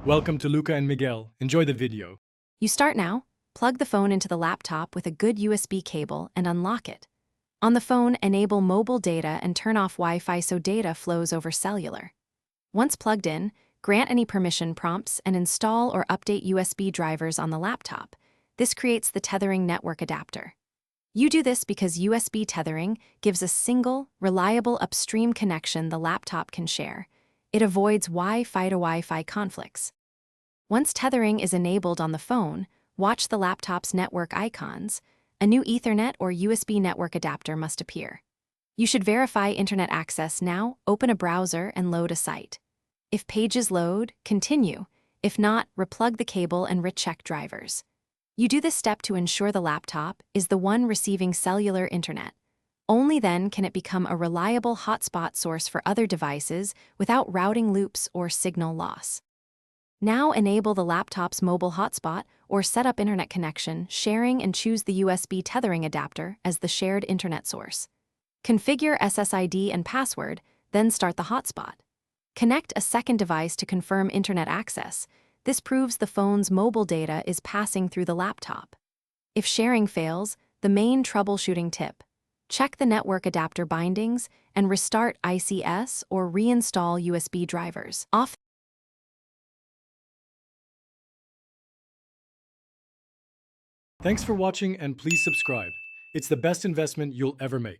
Welcome to Luca and Miguel. Enjoy the video. You start now, plug the phone into the laptop with a good USB cable and unlock it. On the phone, enable mobile data and turn off Wi-Fi so data flows over cellular. Once plugged in, grant any permission prompts and install or update USB drivers on the laptop. This creates the tethering network adapter. You do this because USB tethering gives a single, reliable upstream connection the laptop can share. It avoids Wi-Fi to Wi-Fi conflicts. Once tethering is enabled on the phone, watch the laptop's network icons. A new Ethernet or USB network adapter must appear. You should verify internet access now, open a browser, and load a site. If pages load, continue. If not, replug the cable and recheck drivers. You do this step to ensure the laptop is the one receiving cellular internet. Only then can it become a reliable hotspot source for other devices without routing loops or signal loss. Now enable the laptop's mobile hotspot or set up internet connection, sharing, and choose the USB tethering adapter as the shared internet source. Configure SSID and password, then start the hotspot. Connect a second device to confirm internet access. This proves the phone's mobile data is passing through the laptop. If sharing fails, the main troubleshooting tip: check the network adapter bindings and restart ICS or reinstall USB drivers. Thanks for watching and please subscribe. It's the best investment you'll ever make.